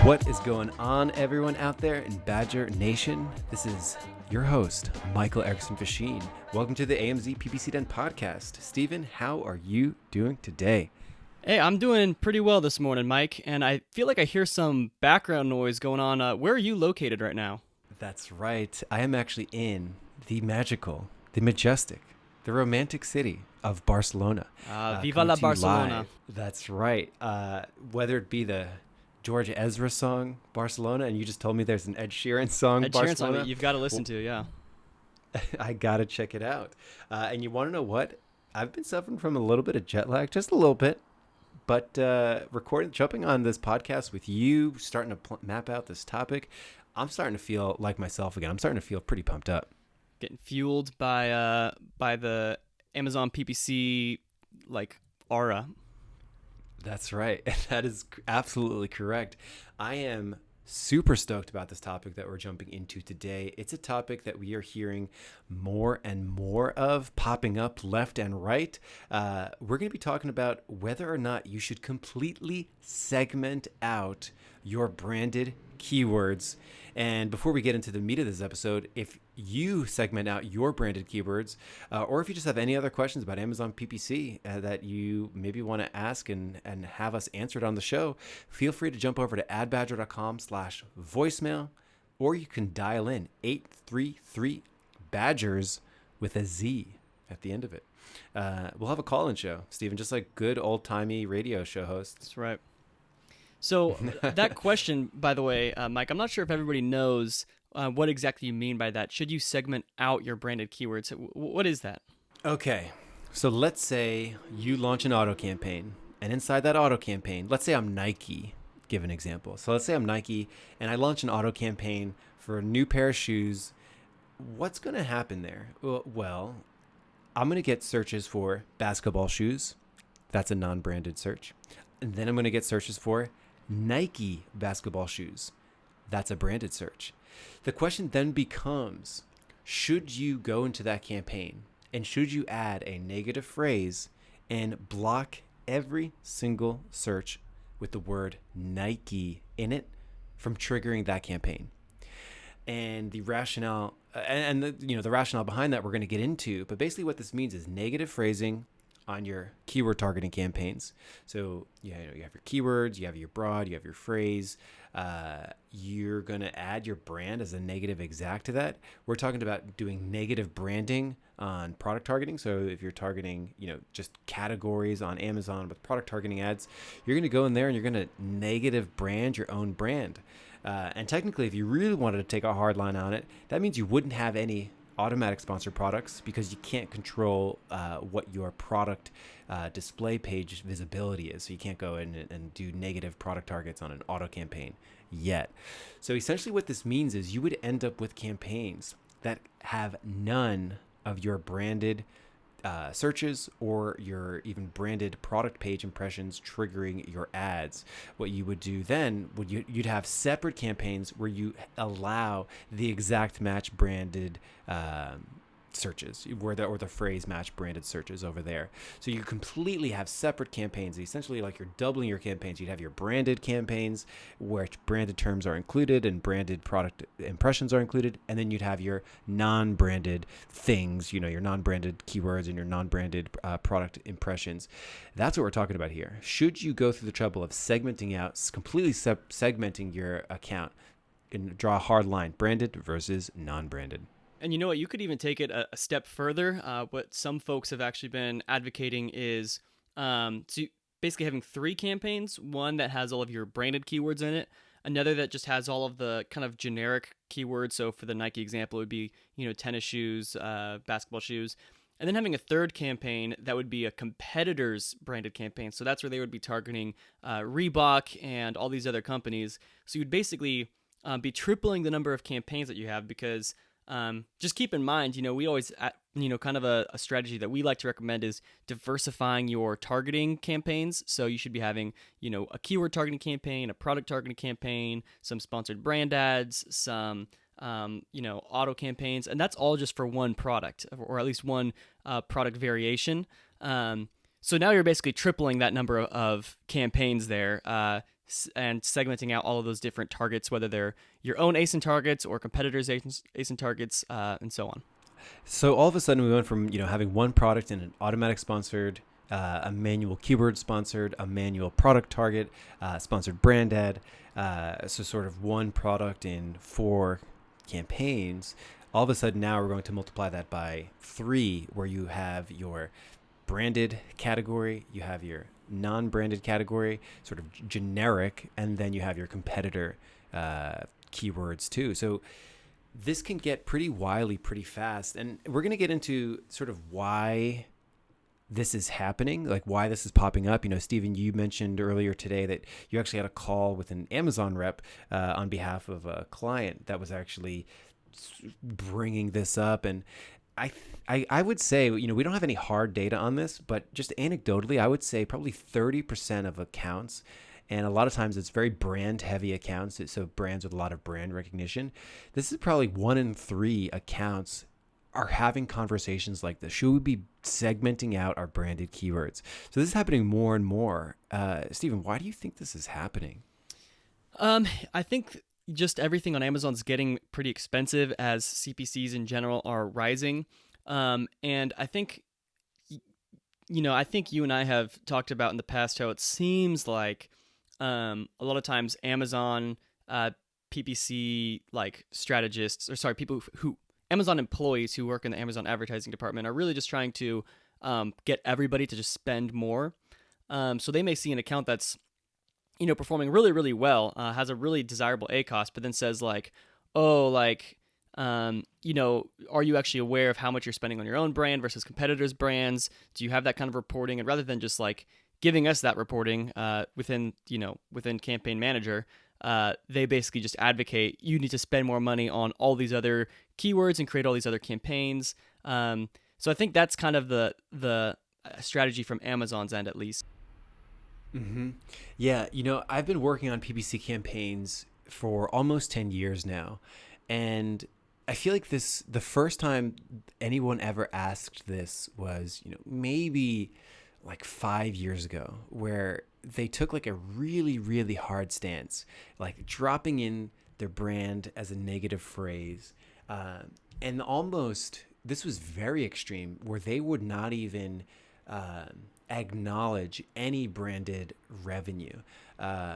What is going on, everyone out there in Badger Nation? This is your host, Michael Erickson Fasheen. Welcome to the AMZ PPC Den podcast. Steven, how are you doing today? Hey, I'm doing pretty well this morning, Mike, and I feel like I hear some background noise going on. Where are you located right now? That's right. I am actually in the magical, the majestic, the romantic city of Barcelona. Viva la Barcelona. Live. That's right. Whether it be the George Ezra song, Barcelona, and you just told me there's an Ed Sheeran song, Barcelona. You've got to listen to, yeah. I got to check it out. And you want to know what? I've been suffering from a little bit of jet lag, just a little bit. But jumping on this podcast with you, starting to map out this topic, I'm starting to feel like myself again. I'm starting to feel pretty pumped up. Getting fueled by the Amazon PPC aura. That's right. That is absolutely correct. I am super stoked about this topic that we're jumping into today. It's a topic that we are hearing more and more of popping up left and right. We're going to be talking about whether or not you should completely segment out your branded keywords. And before we get into the meat of this episode, if you segment out your branded keywords, or if you just have any other questions about Amazon PPC that you maybe want to ask and have us answered on the show, feel free to jump over to adbadger.com/voicemail, or you can dial in 833-BADGERS with a Z at the end of it. We'll have a call-in show, Stephen, just like good old-timey radio show hosts. That's right. So that question, by the way, Mike, I'm not sure if everybody knows what exactly you mean by that. Should you segment out your branded keywords? What is that? Okay, so let's say you launch an auto campaign, and inside that auto campaign, let's say I'm Nike, give an example. So let's say I'm Nike, and I launch an auto campaign for a new pair of shoes. What's going to happen there? Well, I'm going to get searches for basketball shoes. That's a non-branded search. And then I'm going to get searches for Nike basketball shoes. That's a branded search. The question then becomes, should you go into that campaign and should you add a negative phrase and block every single search with the word Nike in it from triggering that campaign? And the rationale the rationale behind that we're going to get into, but basically what this means is negative phrasing on your keyword targeting campaigns. So you have your keywords, you have your broad, you have your phrase. You're going to add your brand as a negative exact to that. We're talking about doing negative branding on product targeting. So if you're targeting, just categories on Amazon with product targeting ads, you're going to go in there and you're going to negative brand your own brand. And technically, if you really wanted to take a hard line on it, that means you wouldn't have any automatic sponsored products because you can't control what your product display page visibility is. So you can't go in and do negative product targets on an auto campaign yet. So essentially what this means is you would end up with campaigns that have none of your branded searches or your even branded product page impressions triggering your ads. What you would do then you'd have separate campaigns where you allow the exact match branded searches or the phrase match branded searches over there. So you completely have separate campaigns. Essentially, like you're doubling your campaigns. You'd have your branded campaigns where branded terms are included and branded product impressions are included, and then you'd have your non-branded things, your non-branded keywords and your non-branded product impressions. That's what we're talking about here. Should you go through the trouble of segmenting out, completely segmenting your account and draw a hard line, branded versus non-branded? And you know what? You could even take it a step further. What some folks have actually been advocating is basically having 3 campaigns. One that has all of your branded keywords in it. Another that just has all of the kind of generic keywords. So for the Nike example, it would be, tennis shoes, basketball shoes. And then having a third campaign that would be a competitor's branded campaign. So that's where they would be targeting Reebok and all these other companies. So you'd basically be tripling the number of campaigns that you have because just keep in mind, we always, kind of a strategy that we like to recommend is diversifying your targeting campaigns. So you should be having, a keyword targeting campaign, a product targeting campaign, some sponsored brand ads, some, auto campaigns, and that's all just for one product or at least one product variation. So now you're basically tripling that number of campaigns there. and segmenting out all of those different targets, whether they're your own ASIN targets or competitors' ASIN targets, and so on. So all of a sudden we went from, having one product in an automatic sponsored, a manual keyword sponsored, a manual product target, sponsored brand ad. So sort of one product in 4 campaigns. All of a sudden now we're going to multiply that by 3, where you have your branded category, you have your non-branded category, sort of generic, and then you have your competitor keywords too. So this can get pretty wily pretty fast. And we're going to get into sort of why this is happening, like why this is popping up. Stephen, you mentioned earlier today that you actually had a call with an Amazon rep on behalf of a client that was actually bringing this up. And I would say, we don't have any hard data on this, but just anecdotally, I would say probably 30% of accounts, and a lot of times it's very brand heavy accounts, so brands with a lot of brand recognition. This is probably 1 in 3 accounts are having conversations like this. Should we be segmenting out our branded keywords? So this is happening more and more. Stephen, why do you think this is happening? I think just everything on Amazon's getting pretty expensive as CPCs in general are rising. And I think, I think you and I have talked about in the past how it seems like a lot of times Amazon PPC strategists, or sorry, people who Amazon employees who work in the Amazon advertising department are really just trying to get everybody to just spend more. So they may see an account that's performing really, really well, has a really desirable ACoS, but then says are you actually aware of how much you're spending on your own brand versus competitors' brands? Do you have that kind of reporting? And rather than just giving us that reporting within Campaign Manager, they basically just advocate you need to spend more money on all these other keywords and create all these other campaigns. So I think that's kind of the strategy from Amazon's end, at least. Mm-hmm. Yeah, I've been working on PPC campaigns for almost 10 years now. And I feel like the first time anyone ever asked this was, maybe 5 years ago, where they took a really, really hard stance, dropping in their brand as a negative phrase. And almost, this was very extreme, where they would not even acknowledge any branded revenue,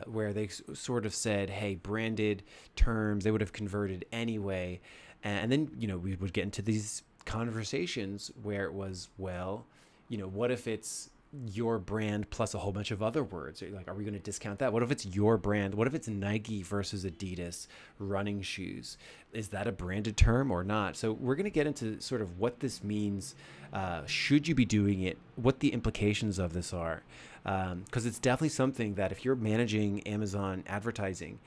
where they sort of said, hey, branded terms, they would have converted anyway. And then, we would get into these conversations where it was, well, what if it's your brand plus a whole bunch of other words? Are we going to discount that? What if it's your brand? What if it's Nike versus Adidas running shoes? Is that a branded term or not? So we're going to get into sort of what this means. Should you be doing it? What the implications of this are? Because it's definitely something that if you're managing Amazon advertising,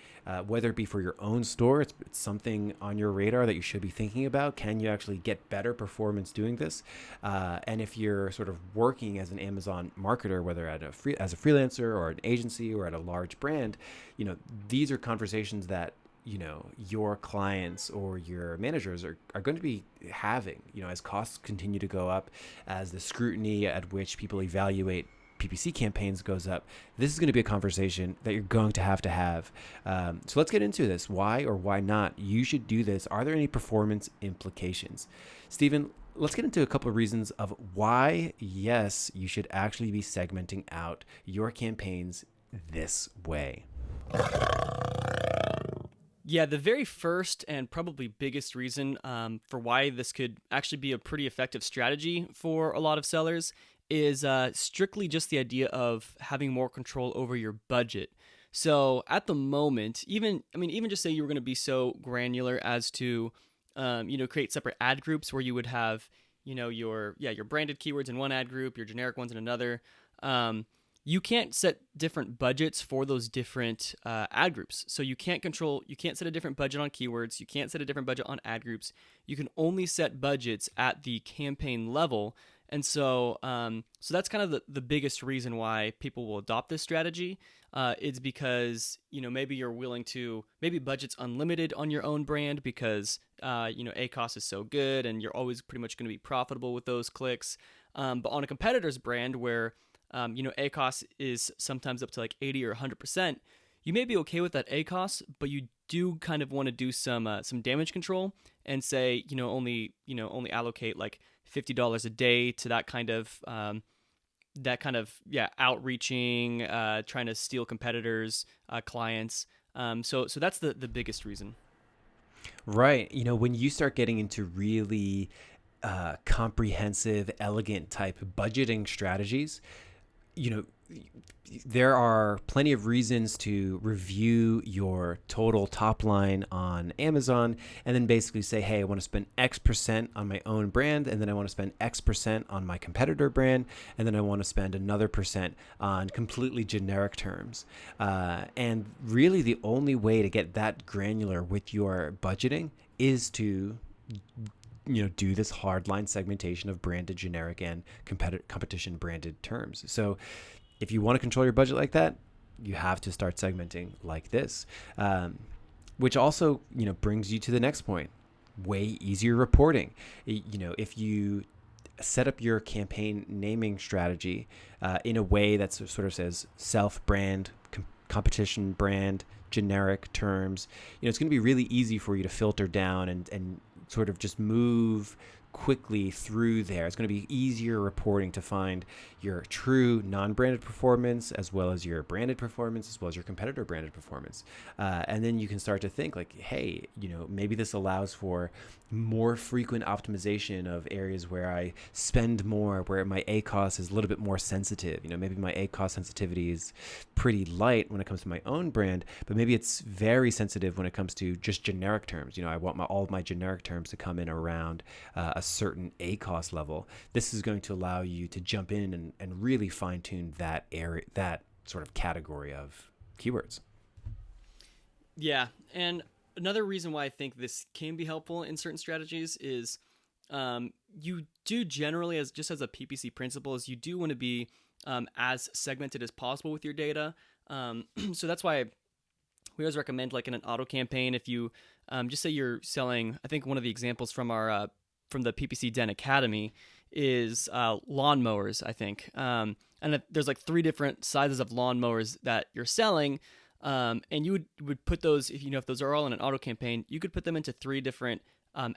whether it be for your own store, it's something on your radar that you should be thinking about. Can you actually get better performance doing this? And if you're sort of working as an Amazon marketer, whether as a freelancer or an agency or at a large brand, these are conversations that your clients or your managers are going to be having, as costs continue to go up, as the scrutiny at which people evaluate PPC campaigns goes up. This is going to be a conversation that you're going to have. So let's get into this. Why or why not you should do this? Are there any performance implications? Stephen, let's get into a couple of reasons of why, yes, you should actually be segmenting out your campaigns this way. Yeah, the very first and probably biggest reason for why this could actually be a pretty effective strategy for a lot of sellers is strictly just the idea of having more control over your budget. So at the moment, even just say you were going to be so granular as to, create separate ad groups where you would have, your branded keywords in one ad group, your generic ones in another. You can't set different budgets for those different ad groups. So you can't set a different budget on keywords. You can't set a different budget on ad groups. You can only set budgets at the campaign level. And so that's kind of the biggest reason why people will adopt this strategy. It's because, maybe you're willing to, maybe budget's unlimited on your own brand because, ACoS is so good and you're always pretty much going to be profitable with those clicks. But on a competitor's brand where, ACoS is sometimes up to 80 or 100%, you may be okay with that ACOS, but you do kind of want to do some damage control and say, only allocate like $50 a day to that kind of outreaching, trying to steal competitors, clients. So that's the biggest reason. Right. When you start getting into really comprehensive, elegant type budgeting strategies, you know, there are plenty of reasons to review your total top line on Amazon and then basically say, hey, I want to spend X% on my own brand, and then I want to spend X% on my competitor brand, and then I want to spend another percent on completely generic terms. And really the only way to get that granular with your budgeting is to do this hardline segmentation of branded, generic, and competition branded terms. So if you want to control your budget like that, you have to start segmenting like this, which also, brings you to the next point: way easier reporting. If you set up your campaign naming strategy in a way that sort of says self-brand, competition brand, generic terms, it's going to be really easy for you to filter down and sort of just move quickly through there. It's going to be easier reporting to find your true non-branded performance as well as your branded performance as well as your competitor branded performance. And then you can start to think like, hey, maybe this allows for more frequent optimization of areas where I spend more, where my ACOS is a little bit more sensitive. Maybe my ACOS sensitivity is pretty light when it comes to my own brand, but maybe it's very sensitive when it comes to just generic terms. I want all of my generic terms to come in around a certain ACOS level. This is going to allow you to jump in and really fine tune that area, that sort of category of keywords. Yeah, and another reason why I think this can be helpful in certain strategies is you do generally, as a PPC principle, is you do want to be as segmented as possible with your data. So that's why we always recommend, like in an auto campaign, if you just say you're selling, I think one of the examples from our from the PPC Den Academy is lawnmowers, I think. And there's like 3 different sizes of lawnmowers that you're selling. And you would put those, if those are all in an auto campaign, you could put them into 3 different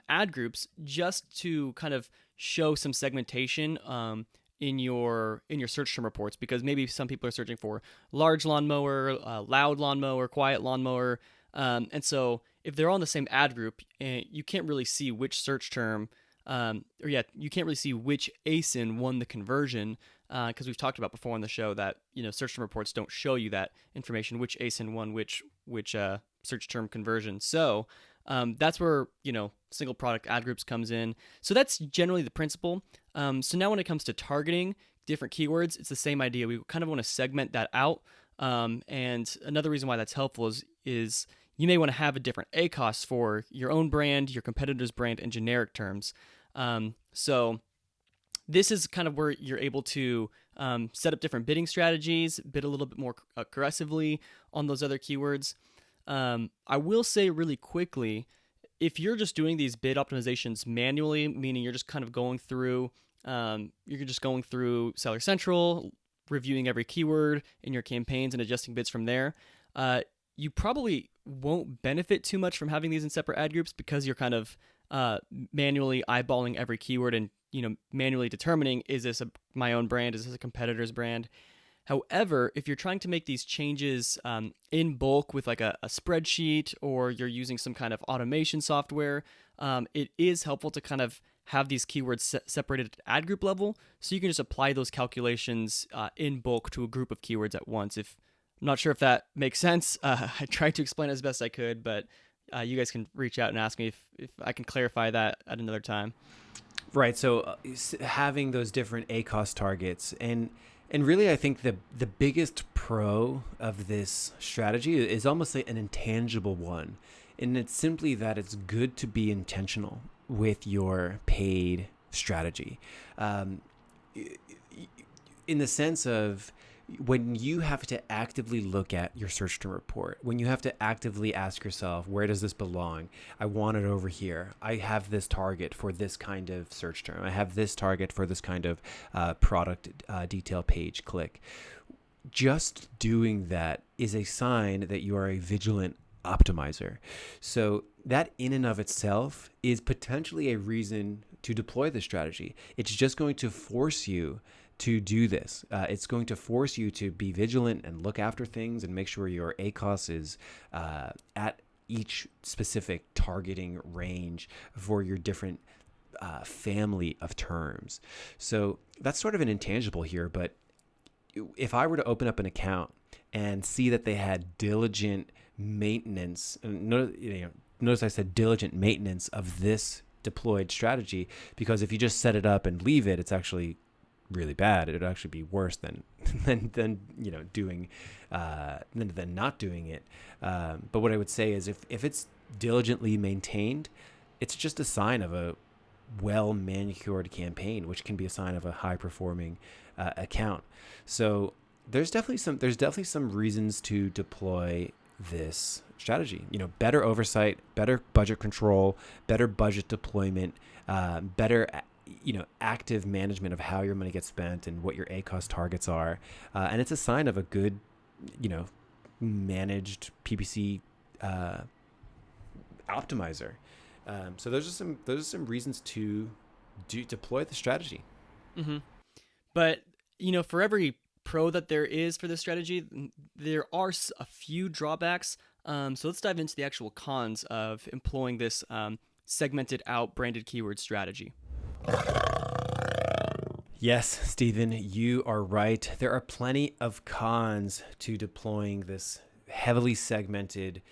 ad groups just to kind of show some segmentation in your search term reports, because maybe some people are searching for large lawnmower, loud lawnmower, quiet lawnmower. And so if they're all in the same ad group, you can't really see which search term, you can't really see which ASIN won the conversion, because we've talked about before on the show that search term reports don't show you that information, which ASIN won which search term conversion. So that's where single product ad groups comes in. So that's generally the principle. So now when it comes to targeting different keywords, it's the same idea. We kind of want to segment that out. And another reason why that's helpful is you may want to have a different ACOS for your own brand, your competitor's brand, and generic terms. So this is kind of where you're able to set up different bidding strategies, bid a little bit more aggressively on those other keywords. I will say really quickly, if you're just doing these bid optimizations manually, meaning you're just kind of going through Seller Central, reviewing every keyword in your campaigns and adjusting bids from there, you probably won't benefit too much from having these in separate ad groups, because you're kind of manually eyeballing every keyword and manually determining, is this my own brand, is this a competitor's brand? However, if you're trying to make these changes in bulk with like a spreadsheet, or you're using some kind of automation software, it is helpful to kind of have these keywords separated at ad group level, so you can just apply those calculations in bulk to a group of keywords at once. I'm not sure if that makes sense. I tried to explain it as best I could, but you guys can reach out and ask me if I can clarify that at another time. Right. So having those different ACOS targets, and really, I think the biggest pro of this strategy is almost like an intangible one. And it's simply that it's good to be intentional with your paid strategy. In the sense of, when you have to actively look at your search term report, when you have to actively ask yourself, where does this belong? I want it over here. I have this target for this kind of search term. I have this target for this kind of product detail page click. Just doing that is a sign that you are a vigilant optimizer. So that in and of itself is potentially a reason to deploy the strategy. It's just going to force you to do this. It's going to force you to be vigilant and look after things and make sure your ACOS is at each specific targeting range for your different family of terms. So that's sort of an intangible here. But if I were to open up an account and see that they had diligent maintenance, notice I said diligent maintenance of this deployed strategy, because if you just set it up and leave it, it's actually really bad. It would actually be worse than doing than not doing it. But what I would say is if it's diligently maintained, it's just a sign of a well manicured campaign, which can be a sign of a high performing account. So there's definitely some reasons to deploy this strategy. Better oversight, better budget control, better budget deployment, better active management of how your money gets spent and what your ACOS targets are. And it's a sign of a good, managed PPC optimizer. So those are some reasons to deploy the strategy. Mm-hmm. But for every pro that there is for this strategy, there are a few drawbacks. So let's dive into the actual cons of employing this segmented out branded keyword strategy. Yes, Stephen, you are right. There are plenty of cons to deploying this heavily segmented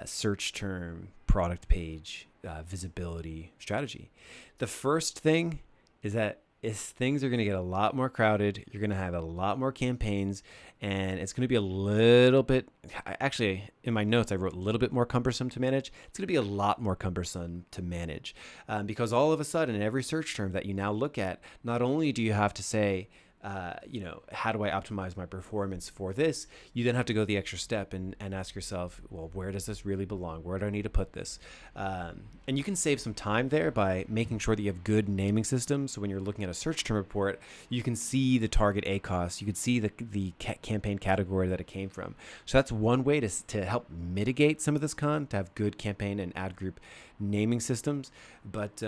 search term product page visibility strategy. The first thing is that things are going to get a lot more crowded. You're going to have a lot more campaigns, and it's going to be a little bit, actually in my notes I wrote a little bit more cumbersome to manage. It's going to be a lot more cumbersome to manage because all of a sudden in every search term that you now look at, not only do you have to say, how do I optimize my performance for this? You then have to go the extra step and ask yourself, well, where does this really belong? Where do I need to put this? And you can save some time there by making sure that you have good naming systems. So when you're looking at a search term report, you can see the target ACOS. You can see the campaign category that it came from. So that's one way to help mitigate some of this con, to have good campaign and ad group naming systems. But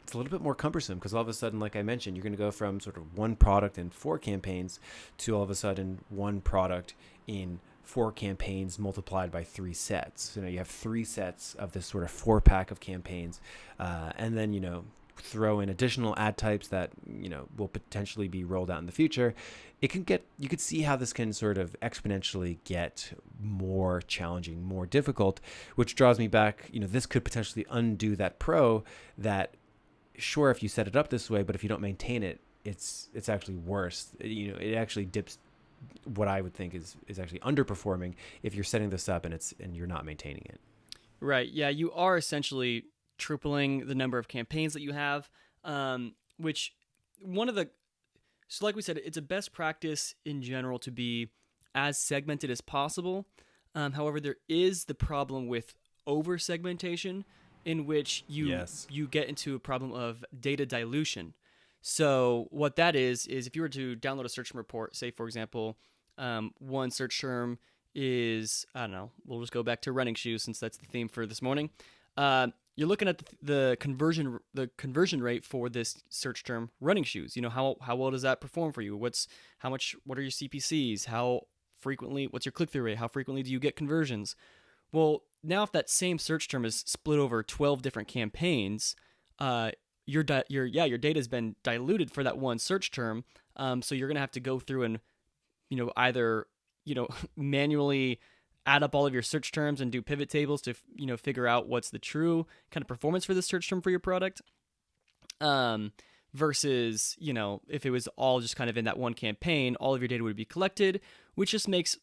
it's a little bit more cumbersome because all of a sudden, like I mentioned, you're going to go from sort of one product in 4 campaigns to all of a sudden one product in 4 campaigns multiplied by 3 sets. So now you have 3 sets of this sort of 4-pack of campaigns, and then throw in additional ad types that will potentially be rolled out in the future. You could see how this can sort of exponentially get more challenging, more difficult, which draws me back. This could potentially undo that pro that. Sure, if you set it up this way, but if you don't maintain it, it's actually worse. It actually dips what I would think is actually underperforming if you're setting this up and you're not maintaining it. Right. Yeah, you are essentially tripling the number of campaigns that you have, which so like we said, it's a best practice in general to be as segmented as possible. However, there is the problem with over segmentation, in which you get into a problem of data dilution. So what that is if you were to download a search term report, say for example, one search term is, I don't know, we'll just go back to running shoes since that's the theme for this morning. You're looking at the conversion rate for this search term running shoes. How well does that perform for you? What are your CPCs? What's your click-through rate? How frequently do you get conversions? Well, now if that same search term is split over 12 different campaigns, your data has been diluted for that one search term. So you're going to have to go through and, either, manually add up all of your search terms and do pivot tables to, figure out what's the true kind of performance for this search term for your product. Versus, if it was all just kind of in that one campaign, all of your data would be collected, which just makes,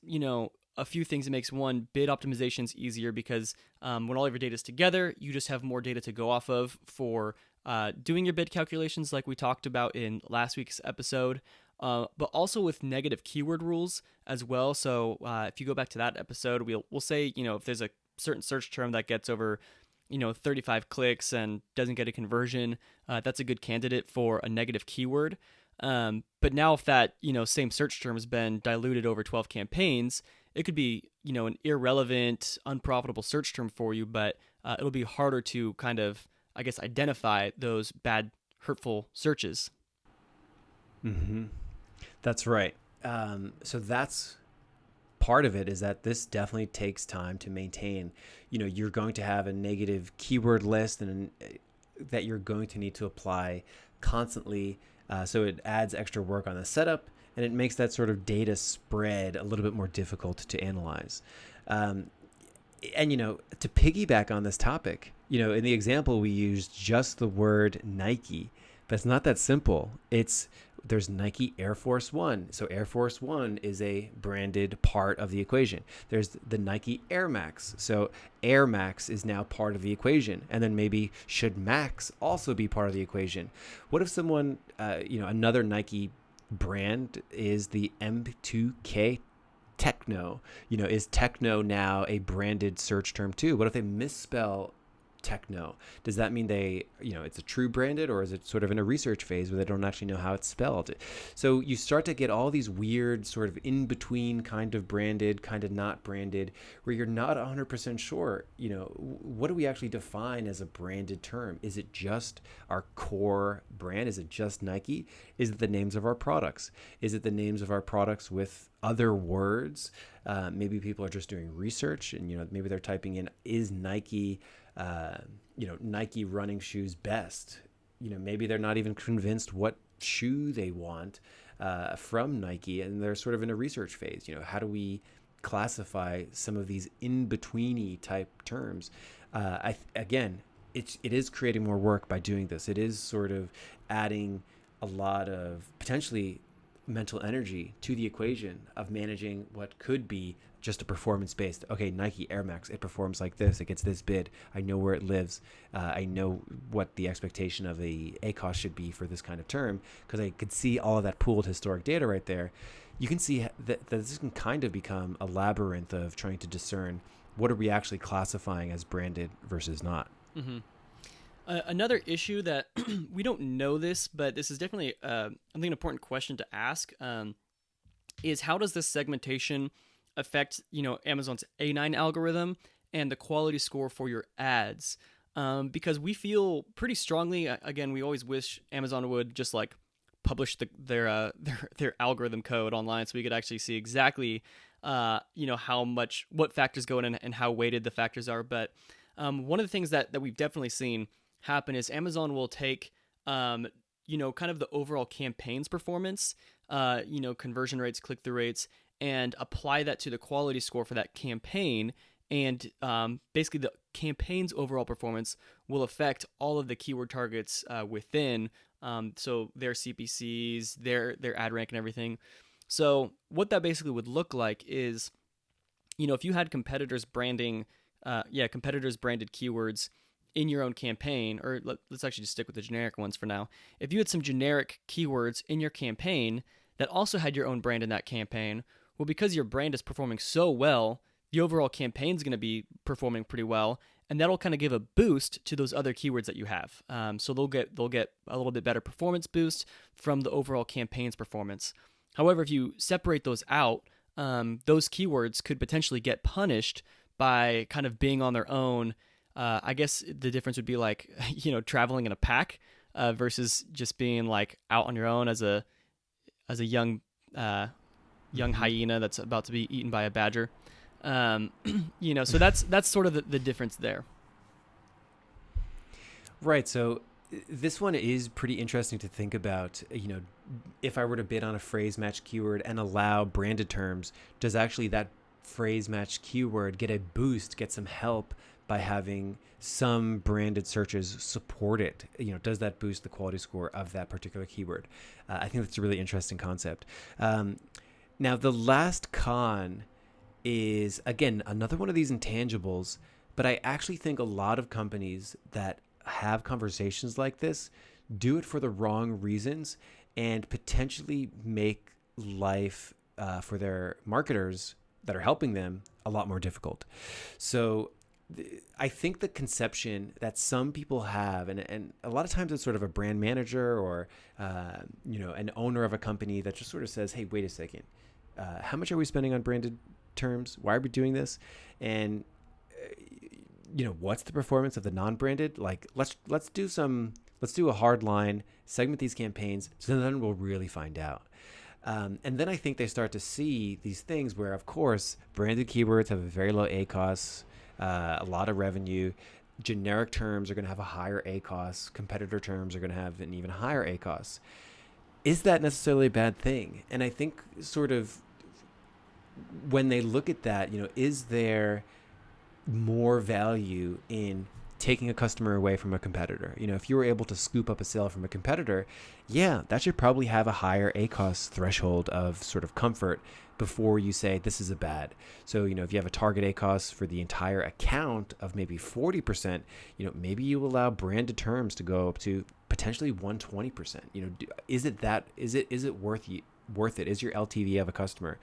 a few things. It makes one, bid optimizations easier because when all of your data is together, you just have more data to go off of for doing your bid calculations like we talked about in last week's episode, but also with negative keyword rules as well. So if you go back to that episode, we'll say, if there's a certain search term that gets over 35 clicks and doesn't get a conversion, that's a good candidate for a negative keyword. But now if that, same search term has been diluted over 12 campaigns, it could be, an irrelevant, unprofitable search term for you, but it'll be harder to kind of, I guess, identify those bad, hurtful searches. Mm-hmm. That's right. So that's part of it, is that this definitely takes time to maintain. You're going to have a negative keyword list and that you're going to need to apply constantly. So it adds extra work on the setup, and it makes that sort of data spread a little bit more difficult to analyze. And to piggyback on this topic, in the example we used just the word Nike, but it's not that simple. There's Nike Air Force One. So Air Force One is a branded part of the equation. There's the Nike Air Max. So Air Max is now part of the equation. And then maybe should Max also be part of the equation? What if someone, another Nike brand is the M2K Techno? Is Techno now a branded search term too? What if they misspell techno? Does that mean it's a true branded, or is it sort of in a research phase where they don't actually know how it's spelled? So you start to get all these weird sort of in between kind of branded, kind of not branded, where you're not 100% sure, what do we actually define as a branded term? Is it just our core brand? Is it just Nike? Is it the names of our products? Is it the names of our products with other words? Maybe people are just doing research and, maybe they're typing in, is Nike Nike running shoes best? Maybe they're not even convinced what shoe they want from Nike, and they're sort of in a research phase. How do we classify some of these in-betweeny type terms? Again, it is creating more work by doing this. It is sort of adding a lot of potentially mental energy to the equation of managing what could be just a performance-based, okay, Nike Air Max, it performs like this, it gets this bid, I know where it lives, I know what the expectation of the ACOS should be for this kind of term, because I could see all of that pooled historic data right there. You can see that this can kind of become a labyrinth of trying to discern what are we actually classifying as branded versus not. Mm-hmm. Another issue that we don't know this, but this is definitely, I think, an important question to ask, is how does this segmentation affect, Amazon's A9 algorithm and the quality score for your ads? Because we feel pretty strongly, again, we always wish Amazon would just like publish their algorithm code online, so we could actually see exactly, what factors go in and how weighted the factors are. But one of the things that we've definitely seen happen is Amazon will take, kind of the overall campaign's performance, conversion rates, click-through rates, and apply that to the quality score for that campaign. And basically the campaign's overall performance will affect all of the keyword targets within, so their CPCs, their ad rank and everything. So what that basically would look like is, if you had competitors branded keywords in your own campaign, or let's actually just stick with the generic ones for now. If you had some generic keywords in your campaign that also had your own brand in that campaign, well, because your brand is performing so well, the overall campaign is going to be performing pretty well, and that'll kind of give a boost to those other keywords that you have. So they'll get a little bit better performance boost from the overall campaign's performance. However, if you separate those out, those keywords could potentially get punished by kind of being on their own. I guess the difference would be like, traveling in a pack versus just being like out on your own as a young hyena that's about to be eaten by a badger. So that's sort of the difference there. Right. So this one is pretty interesting to think about. If I were to bid on a phrase match keyword and allow branded terms, does actually that phrase match keyword get a boost, get some help by having some branded searches support it? Does that boost the quality score of that particular keyword? I think that's a really interesting concept. Now, the last con is, again, another one of these intangibles, but I actually think a lot of companies that have conversations like this do it for the wrong reasons and potentially make life for their marketers that are helping them a lot more difficult. So I think the conception that some people have, and a lot of times it's sort of a brand manager or, an owner of a company that just sort of says, hey, wait a second, how much are we spending on branded terms? Why are we doing this? And, what's the performance of the non-branded? Like, let's do a hard line, segment these campaigns, so then we'll really find out. And then I think they start to see these things where, of course, branded keywords have a very low ACoS, a lot of revenue. Generic terms are going to have a higher ACoS. Competitor terms are going to have an even higher ACoS. Is that necessarily a bad thing? And I think sort of when they look at that, is there more value in taking a customer away from a competitor? If you were able to scoop up a sale from a competitor, that should probably have a higher ACoS threshold of sort of comfort before you say this is a bad. So, if you have a target ACoS for the entire account of maybe 40%, maybe you allow branded terms to go up to potentially 120%. Is it worth it? Is your LTV of a customer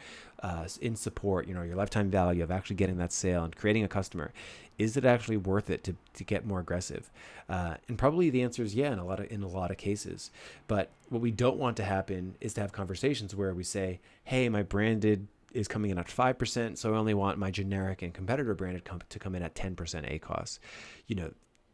in support, your lifetime value of actually getting that sale and creating a customer, is it actually worth it to get more aggressive? And probably the answer is yeah, in a lot of cases. But what we don't want to happen is to have conversations where we say, hey, my branded is coming in at 5%, so I only want my generic and competitor branded to come in at 10% ACoS.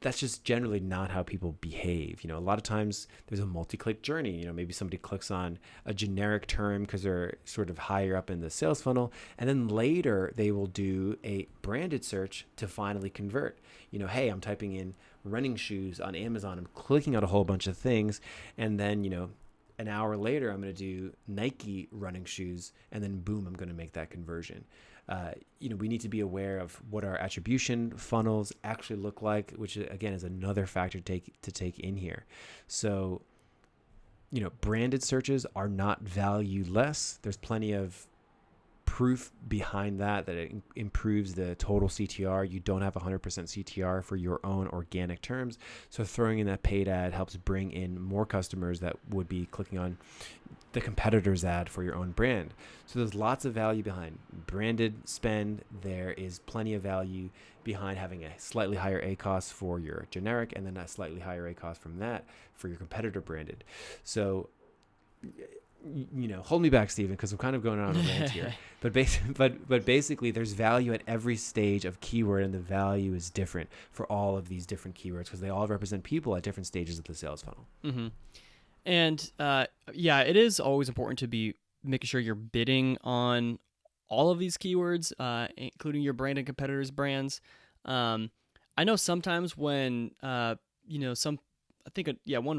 That's just generally not how people behave. A lot of times there's a multi-click journey. Maybe somebody clicks on a generic term because they're sort of higher up in the sales funnel, and then later they will do a branded search to finally convert. Hey, I'm typing in running shoes on Amazon. I'm clicking out a whole bunch of things, and then, an hour later, I'm going to do Nike running shoes, and then boom, I'm going to make that conversion. We need to be aware of what our attribution funnels actually look like, which again is another factor to take in here. So, branded searches are not valueless. There's plenty of proof behind that it improves the total CTR. You don't have 100% CTR for your own organic terms. So throwing in that paid ad helps bring in more customers that would be clicking on the competitor's ad for your own brand. So there's lots of value behind branded spend. There is plenty of value behind having a slightly higher ACoS for your generic, and then a slightly higher ACoS from that for your competitor branded. So, hold me back, Stephen, because I'm kind of going on a rant here. But basically, there's value at every stage of keyword, and the value is different for all of these different keywords because they all represent people at different stages of the sales funnel. Mm-hmm. And it is always important to be making sure you're bidding on all of these keywords, including your brand and competitors' brands. I know sometimes when one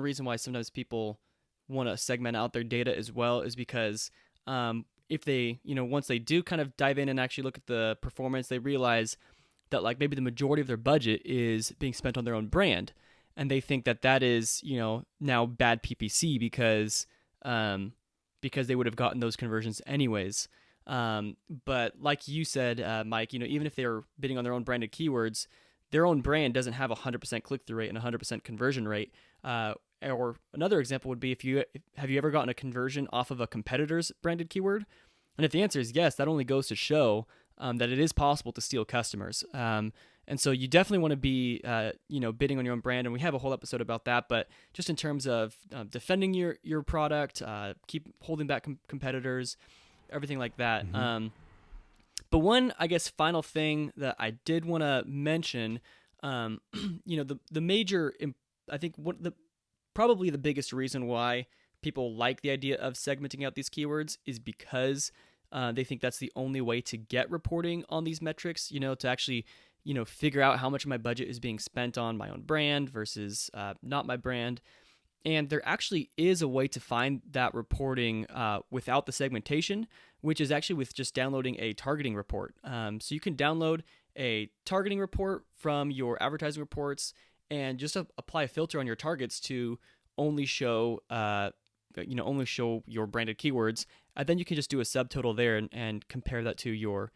reason why sometimes people want to segment out their data as well is because if they, once they do kind of dive in and actually look at the performance, they realize that like maybe the majority of their budget is being spent on their own brand, and they think that is, now bad PPC because they would have gotten those conversions anyways. But like you said, Mike, even if they were bidding on their own branded keywords, their own brand doesn't have a 100% click-through rate and 100% conversion rate. Or another example would be have you ever gotten a conversion off of a competitor's branded keyword? And if the answer is yes, that only goes to show that it is possible to steal customers. And so you definitely want to be, bidding on your own brand. And we have a whole episode about that. But just in terms of defending your product, keep holding back competitors, everything like that. Mm-hmm. But one, I guess, final thing that I did want to mention, the major, I think probably the biggest reason why people like the idea of segmenting out these keywords is because they think that's the only way to get reporting on these metrics, to actually, figure out how much of my budget is being spent on my own brand versus not my brand. And there actually is a way to find that reporting without the segmentation, which is actually with just downloading a targeting report. So you can download a targeting report from your advertising reports and just apply a filter on your targets to only show your branded keywords. And then you can just do a subtotal there and compare that to your,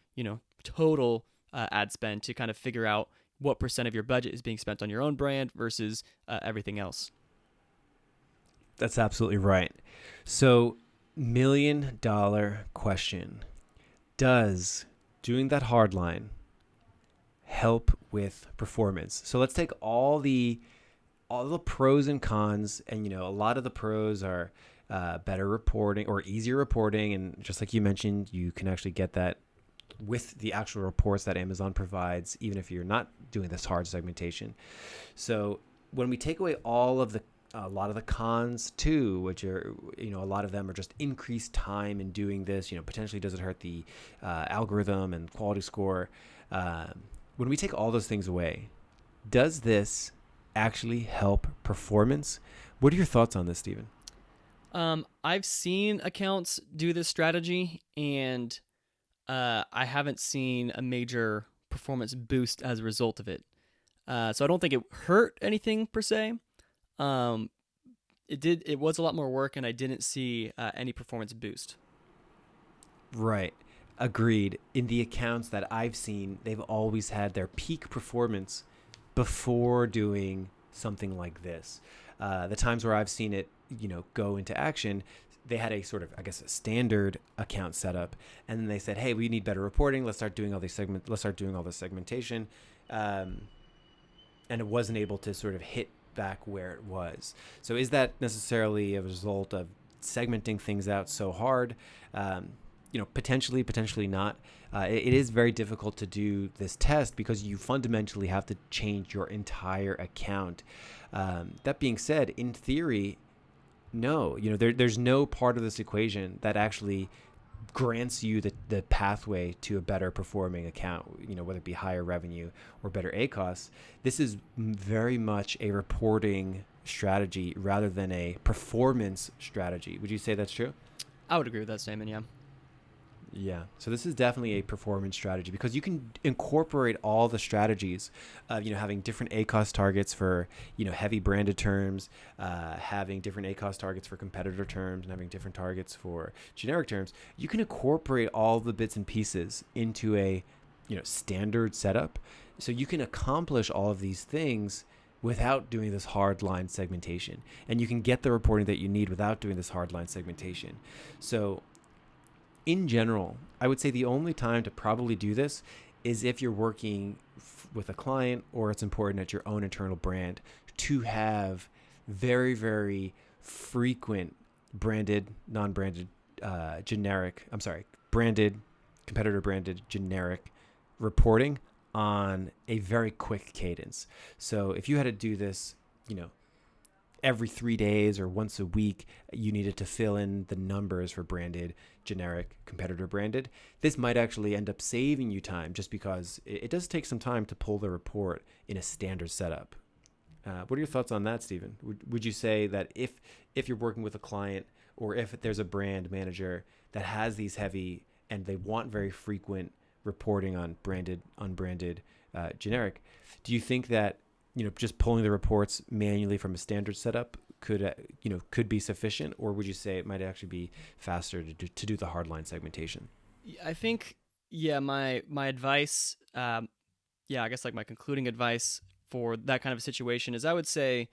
total ad spend to kind of figure out what percent of your budget is being spent on your own brand versus everything else. That's absolutely right. So, $1 million question. Does doing that hard line help with performance. So let's take all the pros and cons, and a lot of the pros are better reporting or easier reporting, and just like you mentioned, you can actually get that with the actual reports that Amazon provides, even if you're not doing this hard segmentation. So when we take away a lot of the cons too, which are, a lot of them are just increased time in doing this, potentially does it hurt the algorithm and quality score. When we take all those things away, does this actually help performance? What are your thoughts on this, Stephen? I've seen accounts do this strategy, and I haven't seen a major performance boost as a result of it. So I don't think it hurt anything per se. It was a lot more work, and I didn't see any performance boost. Right. Agreed. In the accounts that I've seen, they've always had their peak performance before doing something like this. The times where I've seen it, go into action, they had a sort of, a standard account setup, and then they said, "Hey, we need better reporting. Let's start doing all this segmentation," and it wasn't able to sort of hit back where it was. So, is that necessarily a result of segmenting things out so hard? Potentially not. It is very difficult to do this test because you fundamentally have to change your entire account. That being said, in theory, no, there's no part of this equation that actually grants you the pathway to a better performing account, whether it be higher revenue or better ACoS. This is very much a reporting strategy rather than a performance strategy. Would you say that's true? I would agree with that statement, yeah. Yeah. So this is definitely a performance strategy because you can incorporate all the strategies of, having different ACoS targets for, heavy branded terms, having different ACoS targets for competitor terms, and having different targets for generic terms. You can incorporate all the bits and pieces into a, standard setup. So you can accomplish all of these things without doing this hard line segmentation. And you can get the reporting that you need without doing this hard line segmentation. So in general, I would say the only time to probably do this is if you're working with a client or it's important at your own internal brand to have very, very frequent branded, non-branded, branded, competitor branded, generic reporting on a very quick cadence. So if you had to do this, every 3 days or once a week, you needed to fill in the numbers for branded, generic, competitor branded. This might actually end up saving you time just because it does take some time to pull the report in a standard setup. What are your thoughts on that, Stephen? Would you say that if you're working with a client or if there's a brand manager that has these heavy and they want very frequent reporting on branded, unbranded, generic, do you think that just pulling the reports manually from a standard setup could be sufficient, or would you say it might actually be faster to do the hardline segmentation? I think, my advice, I guess like my concluding advice for that kind of a situation is I would say,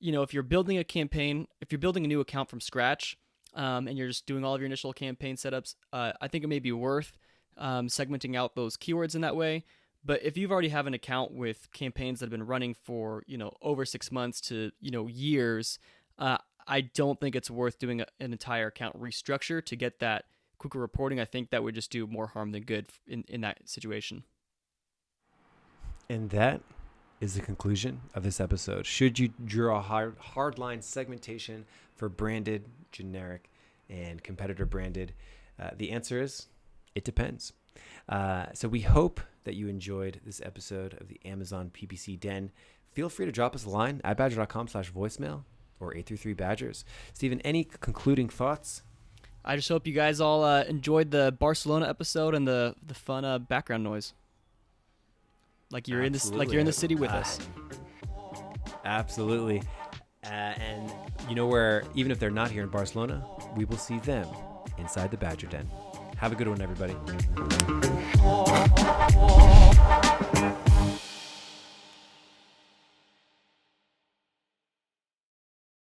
if you're building a campaign, if you're building a new account from scratch, and you're just doing all of your initial campaign setups, I think it may be worth segmenting out those keywords in that way. But if you've already have an account with campaigns that have been running for, over 6 months to, years, I don't think it's worth doing an entire account restructure to get that quicker reporting. I think that would just do more harm than good in that situation. And that is the conclusion of this episode. Should you draw a hardline segmentation for branded, generic, and competitor branded? The answer is it depends. So we hope that you enjoyed this episode of the Amazon PPC Den. Feel free to drop us a line at badger.com/voicemail or 833-BADGERS. Stephen, any concluding thoughts? I just hope you guys all enjoyed the Barcelona episode and the fun background noise. Like you're Absolutely. in you're in the city with us. Absolutely. And where even if they're not here in Barcelona, we will see them inside the Badger Den. Have a good one, everybody.